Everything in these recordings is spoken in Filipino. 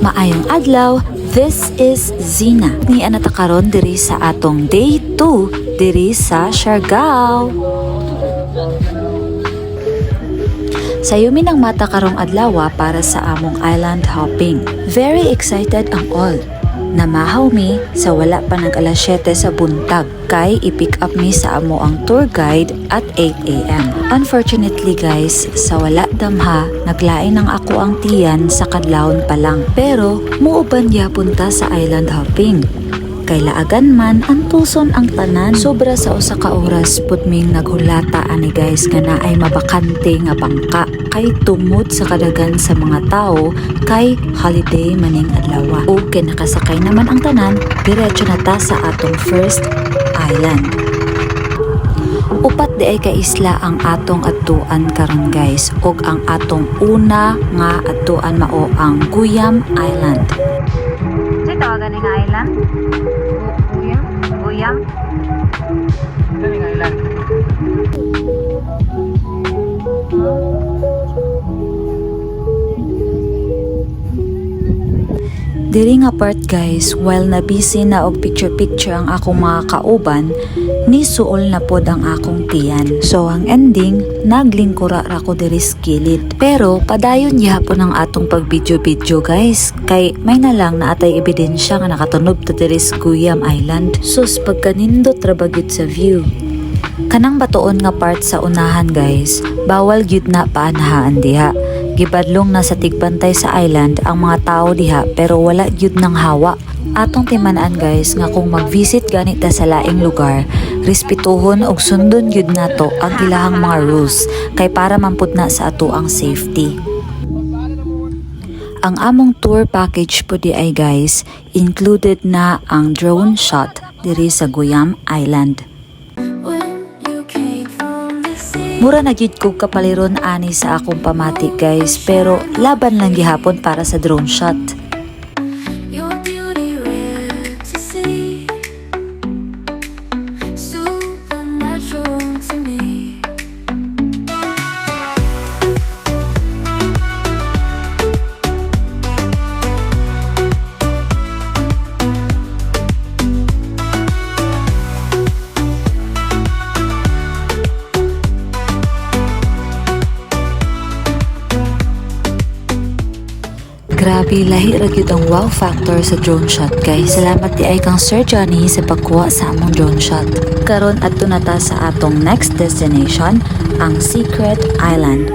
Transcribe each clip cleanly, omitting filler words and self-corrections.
Maayong adlaw, this is Zina. Ni anata karon diri sa atong day 2 diri sa Siargao. Sayumi ng mata karong adlaw para sa among island hopping. Very excited ang all. Namahaw mi sa wala pa nag alas 7 sa buntag kay i-pick up mi sa amo ang tour guide at 8 AM. Unfortunately guys, sa wala damha, naglain ang ako ang tiyan sa kadlawon pa lang. Pero muuban gyapon ta sa island hopping. Kay laagan man ang tuson ang tanan. Sobra sa usa ka oras pud ming naghulata ani guys nga naay mabakante nga bangka kay tungod sa kadagan sa mga tao kay holiday maning adlaw. O kay nakasakay naman ang tanan, diretso na ta sa atong first island. Upat di ay ka isla ang atong adtuan karon guys, ug ang atong una nga adtuan mao ang Guyam Island. Sa tawagan nga island? Guyam? Ano nga island? Diri nga part guys, while na busy na og picture-picture ang akong mga kauban, ni suol na pod ang akong tiyan. So ang ending, naglingkura ra ko diri skilid. Pero padayon gyapon ang atong pag-video-video guys, kay may na lang na atay ebidensya nga nakatunob ta diri sa Guyam Island. Sus pagkanindot ra ba gyud sa view. Kanang batuon nga part sa unahan guys, bawal gyud na paanahaan diha. Gibadlong na sa tigbantay sa island ang mga tao diha pero wala gyud nang hawa. Atong timan-an guys nga kung mag-visit ganit ta sa laing lugar, respetuhon og sundon gyud nato ang ilahang mga rules kay para mampud na sa ato ang safety. Ang among tour package po di ay guys, included na ang drone shot diri sa Guyam Island. Mura na gyud ko kapaliron ani sa akong pamati guys, pero laban lang gihapon para sa drone shot. Grabe, lahi ra gyud ang wow factor sa drone shot guys. Salamat di ay kang Sir Johnny sa pagkuha sa among drone shot. Karon adto na ta sa atong next destination, ang Secret Island.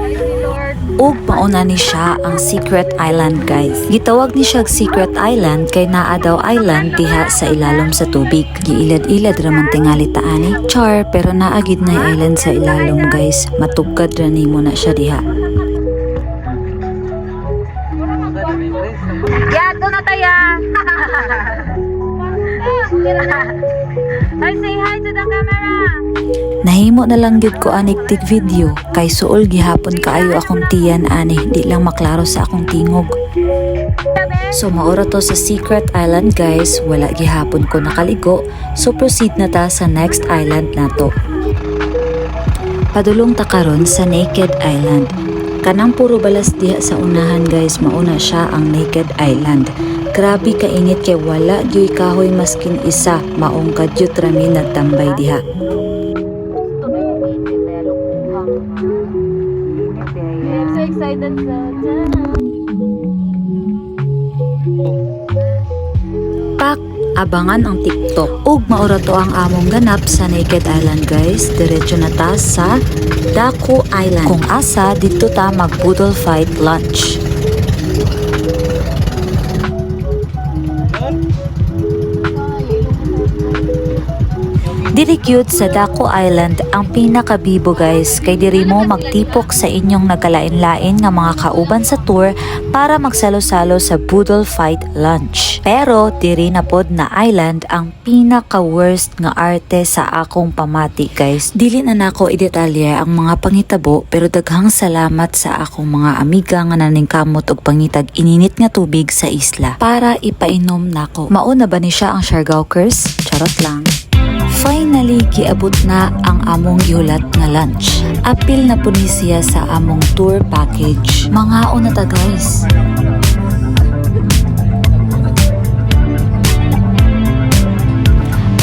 Ug mauna ni siya ang Secret Island guys. Gitawag ni siya Secret Island kay naa daw island diha sa ilalom sa tubig. Giilad-ilad ra man tingali ta ani. Char, pero naa gid na island sa ilalom guys. Matugkad ra nimo na siya diha. Yeah, doon na tayo. Ay, say hi to the camera. Nahimo na lang gyud ko anig tig video kay suol gihapon kaayo akong tiyan ani, di lang maklaro sa akong tingog. So maura to sa Secret Island guys, wala gihapon ko nakaligo, so proceed na ta sa next island nato. Padulong ta karon sa Naked Island. Kanang puro balas diha sa unahan guys, mauna siya ang Naked Island. Grabe kainit kay wala gyoy kahoy maskin isa, maong kadyot rami nagtambay diha. I'm so excited sa Pak, abangan ang TikTok. Ug maura to ang among ganap sa Naked Island guys. Diretso na ta sa Daku Island. Kung asa dito ta mag-boodle fight lunch. Diri cute sa Daku Island ang pinakabibo guys, kay diri mo magtipok sa inyong nagkalain-lain nga mga kauban sa tour para magsalo-salo sa boodle fight lunch. Pero diri na pod na island ang pinaka-worst nga arte sa akong pamati guys. Dili na nako idetalye ang mga pangitabo, pero daghang salamat sa akong mga amiga nga naningkamot og pangitag ininit nga tubig sa isla para ipainom nako. Mauna ba ni siya ang Siargaokers? Charot lang. Finally, giabot na ang among gihulat nga lunch. Apil na po ni siya sa among tour package. Mga una ta guys.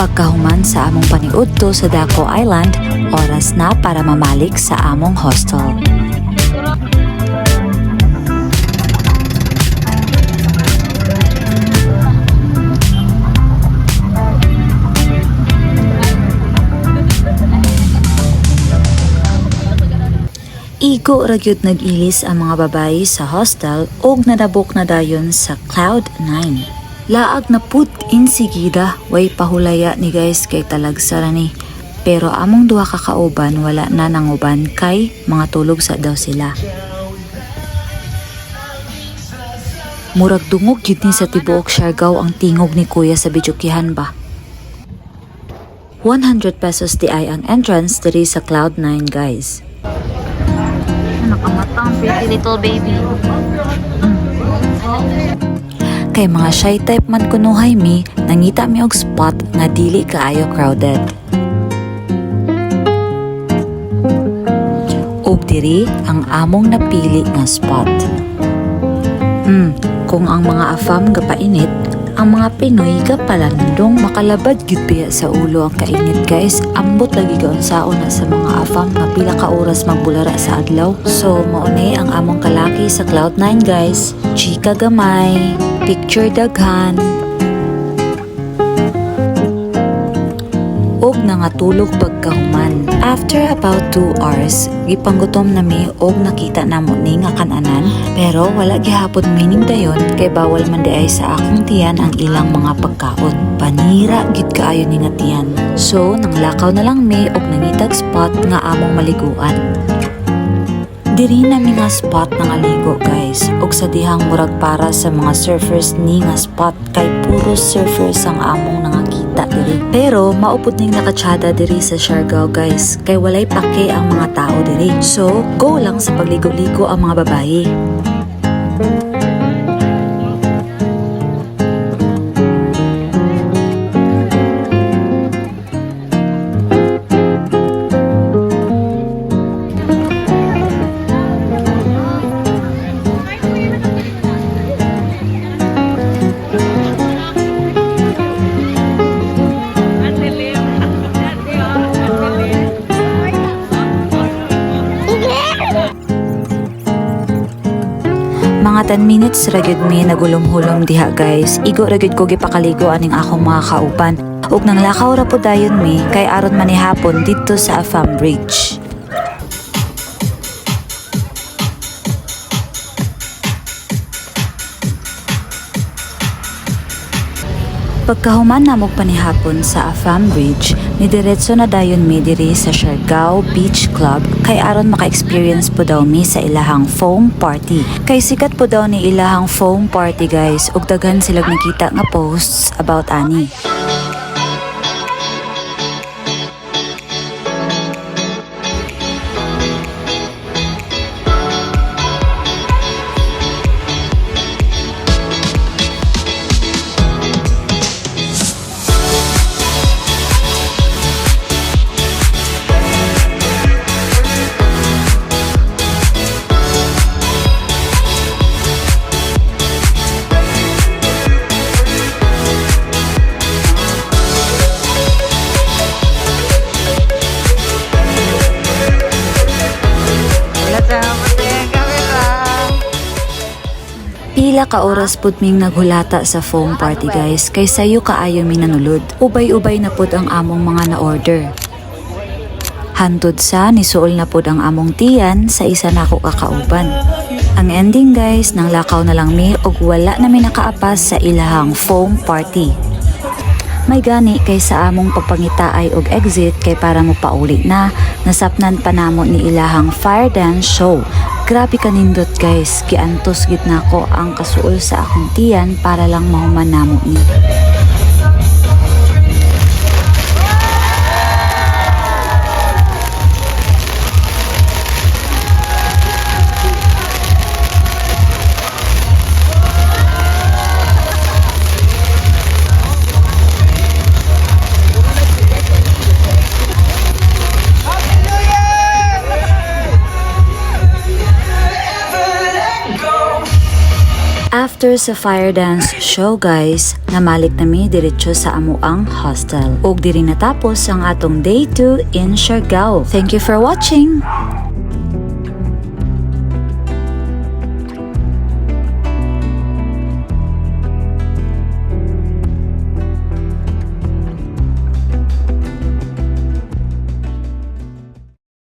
Pagkahuman sa among paniudto sa Daco Island, oras na para mamalik sa among hostel. Igo ragyod nag-ilis ang mga babayi sa hostel ug nadabok na dayon sa Cloud 9. Laag na put insigida, way pahulaya ni guys kay talagsara ni. Pero among duha ka kauban wala na nanguban kay mga tulog sa daw sila. Murag dungog yun ni sa tibuok Siargao ang tingog ni kuya sa Bijukihan ba. 100 pesos di ay ang entrance diri sa Cloud 9 guys. Nakamatang pretty little baby. Kay mga shy type man kunuhay mi, nangita mi og spot nga dili kaayo crowded. Og diri ang among napili nga spot. Kung ang mga afam gapainit, ang mga Pinoy gapalandong makalabad gid biya sa ulo ang kainit guys. Ambot lagi gaunsaon na sa mga afam nga pila ka oras magbulara sa adlaw. So mao ni ang among kalaki sa Cloud 9 guys. Chika gamay, picture daghan, og nangatulog pagkahuman. After about 2 hours, gipanggutom nami og nakita namo ni nga kananan, pero wala gihapon mining dayon kay bawal man di ay sa akong tiyan ang ilang mga pagkaon. Panira gid kaayo ni nga tiyan. So nanglakaw na lang mi og nangitag spot nga among maliguan. Diri na mi nga spot nga ligo guys, og sa dihang murag para sa mga surfers ni nga spot kay puro surfers ang among nangakita diri. Pero maupod ning nakatsada diri sa Siargao guys, kay walay pake ang mga tao diri. So go lang sa pagligo-ligo ang mga babayi. Mga 10 minutes ragyod mi nagulom-hulom diha guys. Igo ragyod ko gipakaligo aning akong mga kauban. Ug nang lakaw ra po dayon mi kay aron manihapon didto sa Afam Bridge. Pagkahuman namog panihapon sa Afam Bridge, nidiretso na dayon mi diri sa Siargao Beach Club kay aron maka-experience po daw mi sa ilahang foam party. Kay sikat po daw ni ilahang foam party guys, ug daghan silang nakita nga posts about ani. Pila ka oras pud ming naghulata sa foam party guys, kay sayo kaayo mi nanulod. Ubay-ubay na pud ang among mga na-order. Hantod sa nisuol na pud ang among tiyan sa isa nako kakauban. Ang ending guys, nang lakaw na lang mi og wala na mi nakaapas sa ilahang foam party. May gani kay sa among pagpangitaay og exit kay para mo pauli na, nasapnan pa namo ni ilahang fire dance show. Grabe kanindot guys, giantos gid nako ang kasuol sa akong tiyan para lang mahuman namo ni. After sa fire dance show guys, namalik nami diretso sa amuang hostel. Ug diri natapos ang atong day 2 in Siargao. Thank you for watching!